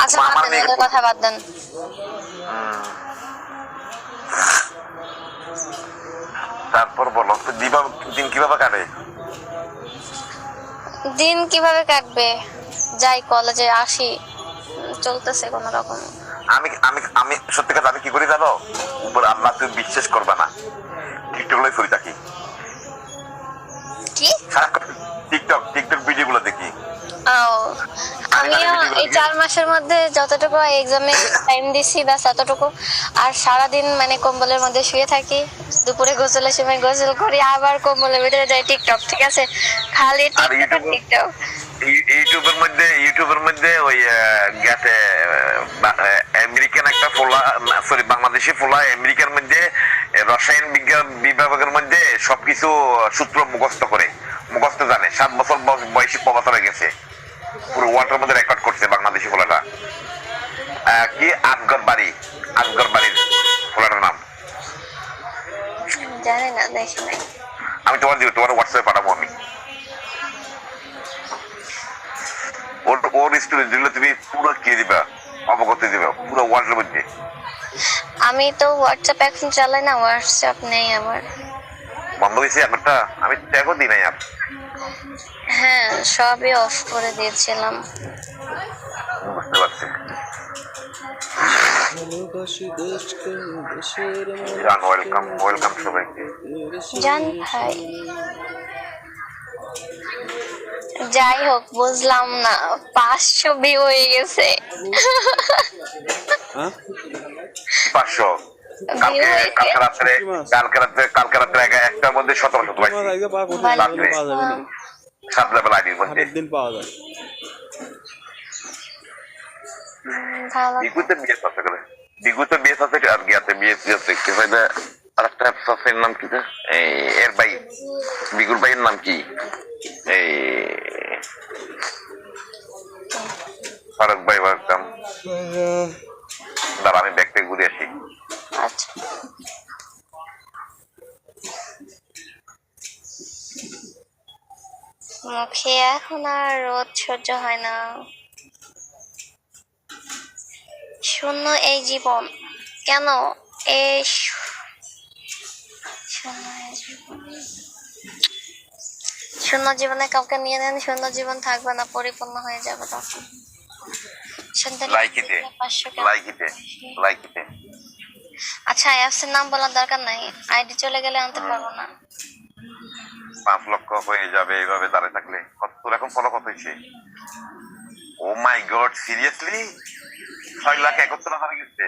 আচ্ছা বাদ আমার দেন, মেয়েকে ওদের কথা বাদ দেন। তারপর বলো তো দিবা দিন কিভাবে কাটে? দিন কিভাবে কাটবে, যাই কলেজে আসি, চলতেছে কোন রকম। আমি আমি আমি সত্যি কথা আমি কি করি জানো? উপর আল্লাহ তুমি বিশ্বাস করবে না, টিকটক লই ফুরি থাকি কি? সারাক্ষণ। টিকটক টিকটক ভিডিও গুলো দেখি। ও, কানে কানে আমিও ভিডিও গুলো এই দেখি। 4 মাসের মধ্যে যতটুকু এক্সামে টাইম দিছি ব্যাস এতটুকু। আর সারাদিন মানে কম্বলের মধ্যে শুয়ে থাকি, দুপুরে গোসলের সময় গোসল করি, আবার কম্বলের ভিতরে যাই টিকটক, ঠিক আছে? খালি আর টিকটক আর টিকটক। ইউটিউবের মধ্যে ওই গেছে আমেরিকান একটা ফোলা, সরি বাংলাদেশি ফোলা আমেরিকার মধ্যে রসায়ন বিজ্ঞান বিভাগের মধ্যে সবকিছু সূত্র মুখস্থ জানে। 7 বছর বয়সী প্রফেসর গেছে, পুরো ওয়ার্ল্ডের মধ্যে রেকর্ড করছে বাংলাদেশি ফোলাটা। কি আসগর বাড়ির ফোলাটার নাম জানি না, দেখি নাই। আমি তোমার হোয়াটসঅ্যাপে পাঠাবো আমি। ওর স্টোরি দিলে তুমি পুরো কি দিবা, অবগত দিবা পুরো ওয়ার্ল্ডের মধ্যে। আমি তো হোয়াটসঅ্যাপ এখন চালাই না, হোয়াটসঅ্যাপ নেই আমার। বন্ধ হয়েছে আমারটা, আমি ট্যাগও দিই নাই আর। হ্যাঁ, সবই অফ করে দিয়েছিলাম। বুঝতে পারছি। জান ওয়েলকাম ওয়েলকাম সবাইকে। জান ভাই, যাই হোক বুঝলাম না, 500 ভিউ হয়ে গেছে। 500? ভিউ কালকে হয়েছে। কালকে রাত্রে 1টার মধ্যে 1700 পাইছি রাত্রে, 7 লেভেল আইডির মধ্যে। ভালো। বিগুতে বিএস আছে করে, বিগুতে বিএস আছে আর গিয়াতে বিএস আছে কি ফায়দা। আর একটা সাসের নাম কি এই এর ভাই, বিগুর ভাইয়ের নাম কি, এই ফারুক ভাই ওয়েলকাম। দাঁড়া আমি ব্যাগ থেকে ঘুরে আসি। আচ্ছা, মুখে এখন আর রোদ সহ্য হয় না। শূন্য এই জীবন, কেন এই শূন্য এই জীবন। শূন্য জীবনে কাউকে নিয়ে নেন, শূন্য জীবন থাকবে না, পরিপূর্ণ হয়ে যাবে তখন। লাইকিতে 500 কেন? লাইকিতে লাইকিতে আচ্ছা, অ্যাপসের নাম বলার দরকার নাই, আইডি চলে গেলে আনতে পারবো না। 5 লক্ষ হয়ে যাবে এইভাবে দাঁড়িয়ে থাকলে। তোর এখন ফলো কত হয়েছে? ও মাই গড, সিরিয়াসলি 6,71,000 গেছে।